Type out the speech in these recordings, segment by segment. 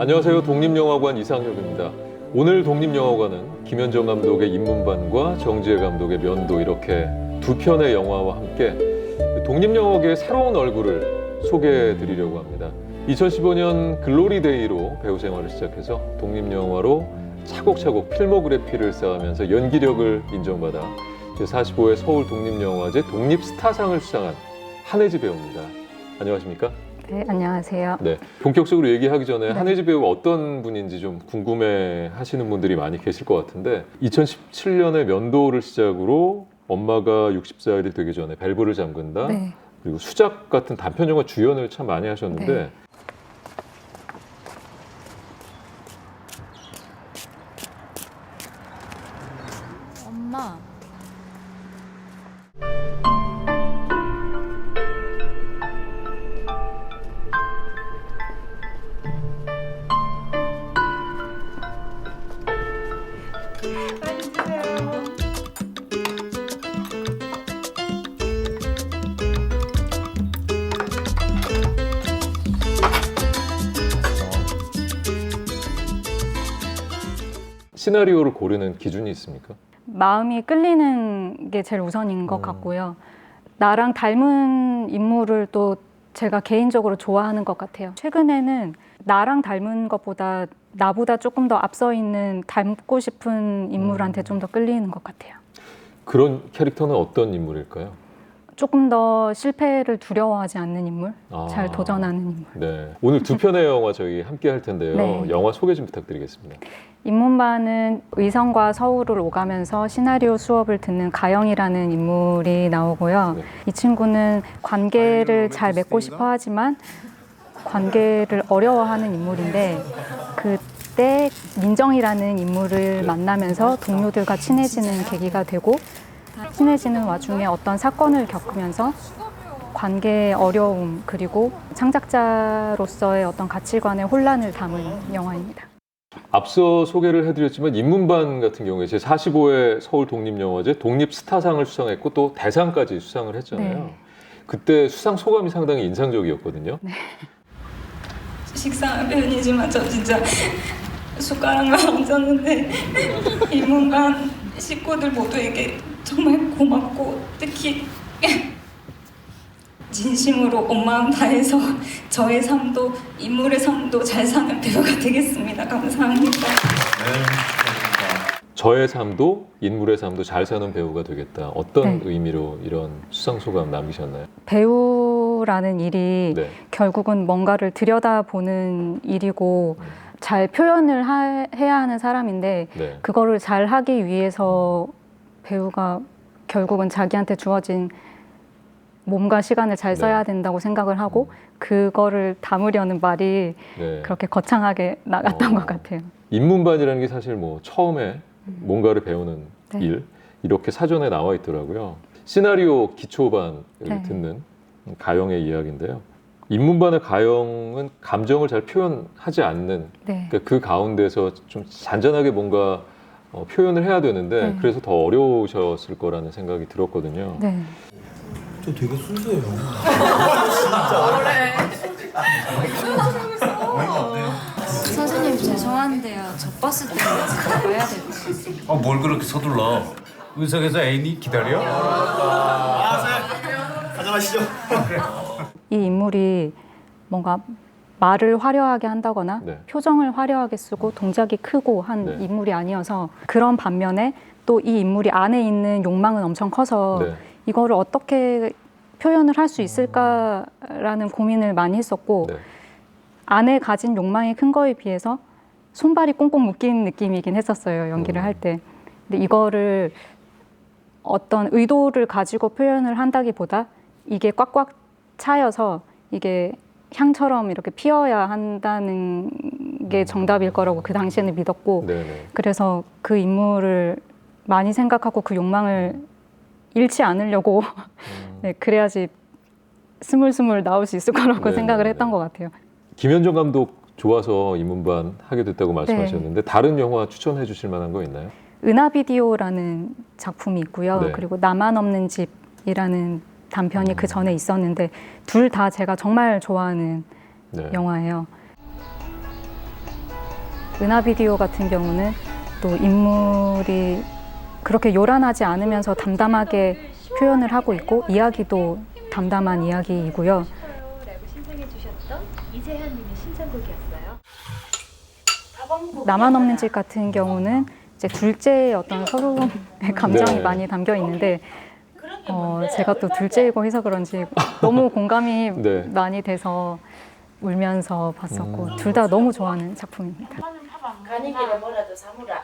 안녕하세요. 독립영화관 이상혁입니다. 오늘 독립영화관은 김현정 감독의 인문반과 정지혜 감독의 면도, 이렇게 두 편의 영화와 함께 독립영화계의 새로운 얼굴을 소개해드리려고 합니다. 2015년 글로리데이로 배우 생활을 시작해서 독립영화로 차곡차곡 필모그래피를 쌓으면서 연기력을 인정받아 제45회 서울 독립영화제 독립스타상을 수상한 한혜지 배우입니다. 안녕하십니까? 네, 안녕하세요. 네, 본격적으로 얘기하기 전에 네. 한혜지 배우가 어떤 분인지 좀 궁금해 하시는 분들이 많이 계실 것 같은데, 2017년에 면도를 시작으로 엄마가 60살이 되기 전에 밸브를 잠근다, 네. 그리고 수작 같은 단편 영화 주연을 참 많이 하셨는데 네. 엄마. 시나리오를 고르는 기준이 있습니까? 마음이 끌리는 게 제일 우선인 것 같고요. 나랑 닮은 인물을 또 제가 개인적으로 좋아하는 것 같아요. 최근에는 나랑 닮은 것보다 나보다 조금 더 앞서 있는 닮고 싶은 인물한테 좀 더 끌리는 것 같아요. 그런 캐릭터는 어떤 인물일까요? 조금 더 실패를 두려워하지 않는 인물, 아. 잘 도전하는 인물. 네, 오늘 두 편의 영화 저희 함께 할 텐데요. 네. 영화 소개 좀 부탁드리겠습니다. 인문반은 의성과 서울을 오가면서 시나리오 수업을 듣는 가영이라는 인물이 나오고요. 네. 이 친구는 관계를 잘 맺고 싶어 하지만 관계를 어려워하는 인물인데, 그때 민정이라는 인물을 만나면서 동료들과 친해지는 계기가 되고, 친해지는 와중에 어떤 사건을 겪으면서 관계의 어려움, 그리고 창작자로서의 어떤 가치관의 혼란을 담은 영화입니다. 앞서 소개를 해드렸지만 인문반 같은 경우에 제45회 서울 독립영화제 독립스타상을 수상했고 또 대상까지 수상을 했잖아요. 네. 그때 수상 소감이 상당히 인상적이었거든요. 네. 식상한 표현이지만 저 진짜 숟가락을 얹었는데 인문반 식구들 모두에게 정말 고맙고, 특히 진심으로 온 마음 다해서 저의 삶도 인물의 삶도 잘 사는 배우가 되겠습니다. 감사합니다. 저의 삶도 인물의 삶도 잘 사는 배우가 되겠다. 어떤 네. 의미로 이런 수상 소감 남기셨나요? 배우라는 일이 네. 결국은 뭔가를 들여다보는 일이고 잘 표현을 해야 하는 사람인데, 네. 그거를 잘 하기 위해서 배우가 결국은 자기한테 주어진 몸과 시간을 잘 써야 된다고 생각을 하고, 그거를 담으려는 말이 네. 그렇게 거창하게 나갔던 것 같아요. 인문반이라는 게 사실 뭐 처음에 뭔가를 배우는 네. 일, 이렇게 사전에 나와 있더라고요. 시나리오 기초반을 네. 듣는 가영의 이야기인데요. 인문반의 가영은 감정을 잘 표현하지 않는, 네. 그러니까 그 가운데서 좀 잔잔하게 뭔가 표현을 해야 되는데, 네. 그래서 더 어려우셨을 거라는 생각이 들었거든요. 네. 저 되게 순수해요. 선생님 죄송한데요. 저 버스 때문에 지금 가야 될 것 같아요. 뭘 그렇게 서둘러? 의석에서 애인이 기다려? 가져가시죠. 이 인물이 뭔가 말을 화려하게 한다거나 네. 표정을 화려하게 쓰고 동작이 크고 한 네. 인물이 아니어서, 그런 반면에 또 이 인물이 안에 있는 욕망은 엄청 커서 네. 이거를 어떻게 표현을 할 수 있을까라는 고민을 많이 했었고, 네. 안에 가진 욕망이 큰 거에 비해서 손발이 꽁꽁 묶인 느낌이긴 했었어요, 연기를 할 때. 근데 이거를 어떤 의도를 가지고 표현을 한다기보다 이게 꽉꽉 차여서 이게 향처럼 이렇게 피어야 한다는 게 정답일 거라고 그 당시에는 믿었고, 네네. 그래서 그 인물을 많이 생각하고 그 욕망을 잃지 않으려고 네, 그래야지 스물스물 나올 수 있을 거라고 네네네. 생각을 했던 것 같아요. 김현정 감독 좋아서 인문반 하게 됐다고 말씀하셨는데, 다른 영화 추천해 주실 만한 거 있나요? 은하비디오라는 작품이 있고요. 네. 그리고 나만 없는 집이라는 단편이 그 전에 있었는데, 둘 다 제가 정말 좋아하는 네. 영화예요. 은하 비디오 같은 경우는 또 인물이 그렇게 요란하지 않으면서 담담하게 표현을 하고 있고 이야기도 담담한 이야기이고요. 라고 신청해 주셨던 이재현님의 신청곡이었어요. 나만 없는 집 같은 경우는 이제 둘째의 어떤 서러움의 감정이 네. 많이 담겨 있는데 제가 또 둘째이고 해서 그런지 너무 공감이 네. 많이 돼서 울면서 봤었고 둘 다 너무 좋아하는 작품입니다. 간이기를 뭐라도 사무라.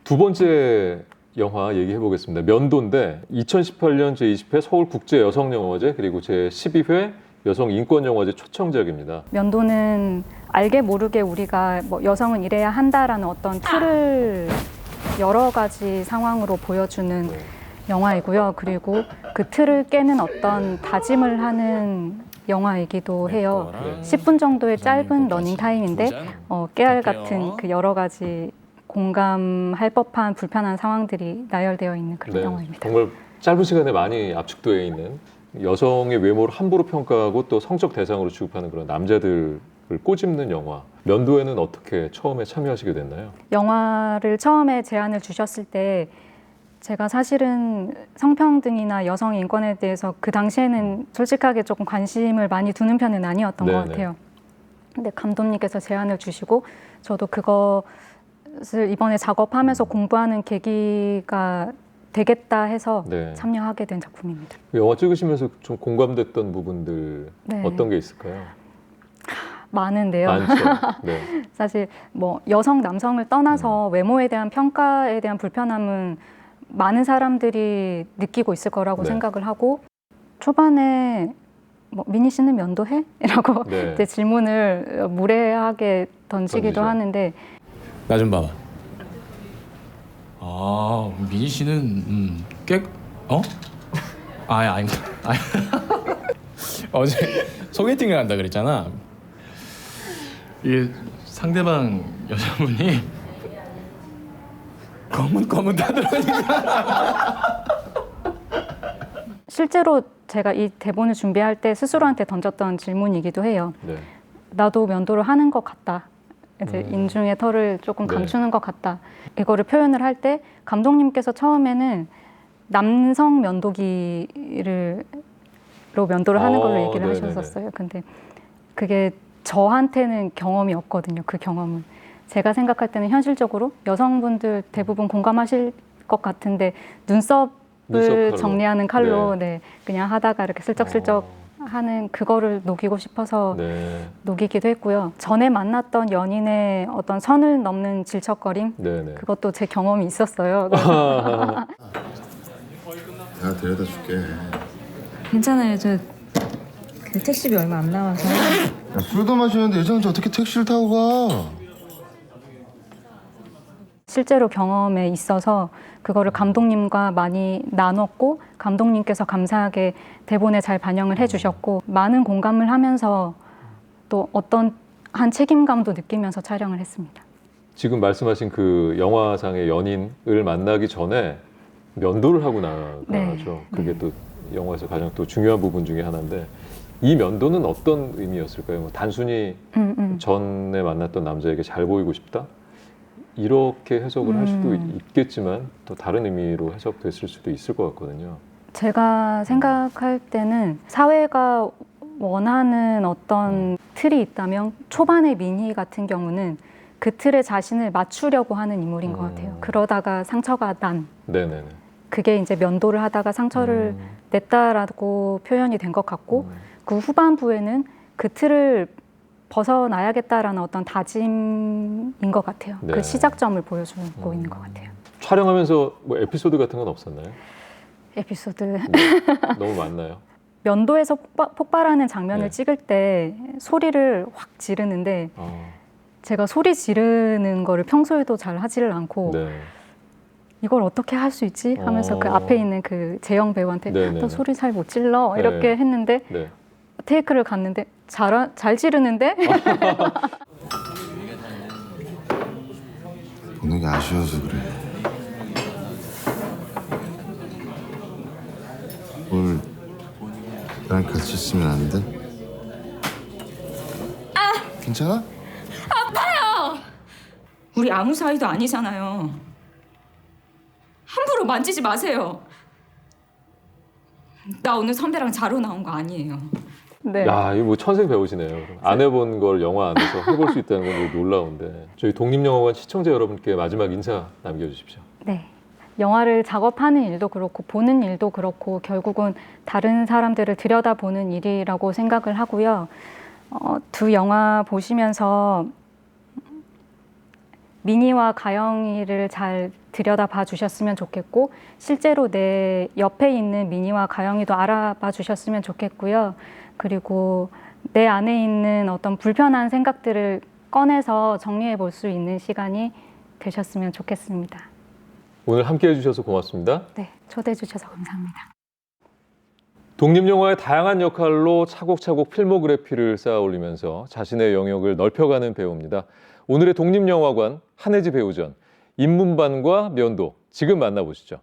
두 번째 영화 얘기해 보겠습니다. 면도인데 2018년 제20회 서울국제여성영화제 그리고 제12회 여성인권영화제 초청작입니다. 면도는 알게 모르게 우리가 뭐 여성은 이래야 한다라는 어떤 틀을 여러 가지 상황으로 보여주는 네. 영화이고요. 그리고 그 틀을 깨는 어떤 다짐을 하는 영화이기도 해요. 네. 10분 정도의 짧은 러닝 타임인데 깨알 같은 그 여러 가지 공감할 법한 불편한 상황들이 나열되어 있는 그런 네, 영화입니다. 정말 짧은 시간에 많이 압축되어 있는 여성의 외모를 함부로 평가하고 또 성적 대상으로 취급하는 그런 남자들을 꼬집는 영화. 면도에는 어떻게 처음에 참여하시게 됐나요? 영화를 처음에 제안을 주셨을 때 제가 사실은 성평등이나 여성 인권에 대해서 그 당시에는 솔직하게 조금 관심을 많이 두는 편은 아니었던 것 네네. 같아요. 근데 감독님께서 제안을 주시고 저도 그것을 이번에 작업하면서 공부하는 계기가 되겠다 해서 네. 참여하게 된 작품입니다. 영화 찍으시면서 좀 공감됐던 부분들 네. 어떤 게 있을까요? 많은데요. 많죠. 네. 사실 뭐 여성 남성을 떠나서 외모에 대한 평가에 대한 불편함은 많은 사람들이 느끼고 있을 거라고 네. 생각을 하고 초반에 뭐 미니 씨는 면도해? 이라고 네. 이제 질문을 무례하게 던지기도 던지죠. 하는데 나 좀 봐봐. 아, 미니 씨는 아닙니다. 어제 소개팅을 한다 그랬잖아. 이게 상대방 여자분이 거뭇거뭇하더라니까. 실제로 제가 이 대본을 준비할 때 스스로한테 던졌던 질문이기도 해요. 네. 나도 면도를 하는 것 같다. 이제 인중의 털을 조금 네. 감추는 것 같다. 이거를 표현을 할 때 감독님께서 처음에는 남성 면도기로 면도를 하는 걸로 얘기를 네네네. 하셨었어요. 근데 그게 저한테는 경험이 없거든요. 그 경험은. 제가 생각할 때는 현실적으로 여성분들 대부분 공감하실 것 같은데 눈썹을 눈썹 정리하는 칼로 네. 그냥 하다가 이렇게 슬쩍슬쩍 하는 그거를 녹이고 싶어서 네. 녹이기도 했고요. 전에 만났던 연인의 어떤 선을 넘는 질척거림 네네. 그것도 제 경험이 있었어요. 내가 데려다 줄게. 괜찮아요. 저 그 택시비 얼마 안 나와서. 야, 술도 마시는데 여자한테 어떻게 택시를 타고 가? 실제로 경험에 있어서 그거를 감독님과 많이 나눴고 감독님께서 감사하게 대본에 잘 반영을 해주셨고 많은 공감을 하면서 또 어떤 한 책임감도 느끼면서 촬영을 했습니다. 지금 말씀하신 그 영화상의 연인을 만나기 전에 면도를 하고 나가죠. 네. 그게 또 영화에서 가장 또 중요한 부분 중에 하나인데 이 면도는 어떤 의미였을까요? 뭐 단순히 전에 만났던 남자에게 잘 보이고 싶다? 이렇게 해석을 할 수도 있겠지만 또 다른 의미로 해석됐을 수도 있을 것 같거든요. 제가 생각할 때는 사회가 원하는 어떤 틀이 있다면 초반의 민희 같은 경우는 그 틀에 자신을 맞추려고 하는 인물인 것 같아요. 그러다가 상처가 난 네네네. 그게 이제 면도를 하다가 상처를 냈다라고 표현이 된 것 같고 그 후반부에는 그 틀을 벗어나야겠다라는 어떤 다짐인 것 같아요. 네. 그 시작점을 보여주고 있는 것 같아요. 촬영하면서 뭐 에피소드 같은 건 없었나요? 에피소드. 네. 너무 많나요? 면도에서 폭발하는 장면을 네. 찍을 때 소리를 확 지르는데 제가 소리 지르는 거를 평소에도 잘 하지를 않고 네. 이걸 어떻게 할 수 있지? 하면서 그 앞에 있는 그 재영 배우한테 네네네. 너 소리 잘 못 질러 네. 이렇게 했는데 네. 테이크를 갔는데 잘 지르는데 보는 게 아쉬워서 그래. 오늘 나랑 같이 있으면 안 돼? 괜찮아? 우리 아무 사이도 아니잖아요. 함부로 만지지 마세요. 나 오늘 선배랑 자로 나온 거 아니에요. 네. 야, 이거 뭐 천생 배우시네요. 안 해본 걸 영화 안에서 해볼 수 있다는 건 되게 놀라운데 저희 독립영화관 시청자 여러분께 마지막 인사 남겨주십시오. 네. 영화를 작업하는 일도 그렇고 보는 일도 그렇고 결국은 다른 사람들을 들여다보는 일이라고 생각을 하고요. 두 영화 보시면서 민희와 가영이를 잘 들여다봐 주셨으면 좋겠고 실제로 내 옆에 있는 민희와 가영이도 알아봐 주셨으면 좋겠고요. 그리고 내 안에 있는 어떤 불편한 생각들을 꺼내서 정리해 볼 수 있는 시간이 되셨으면 좋겠습니다. 오늘 함께 해주셔서 고맙습니다. 네, 초대해 주셔서 감사합니다. 독립영화의 다양한 역할로 차곡차곡 필모그래피를 쌓아 올리면서 자신의 영역을 넓혀가는 배우입니다. 오늘의 독립영화관 한혜지 배우전, 인문반과 면도 지금 만나보시죠.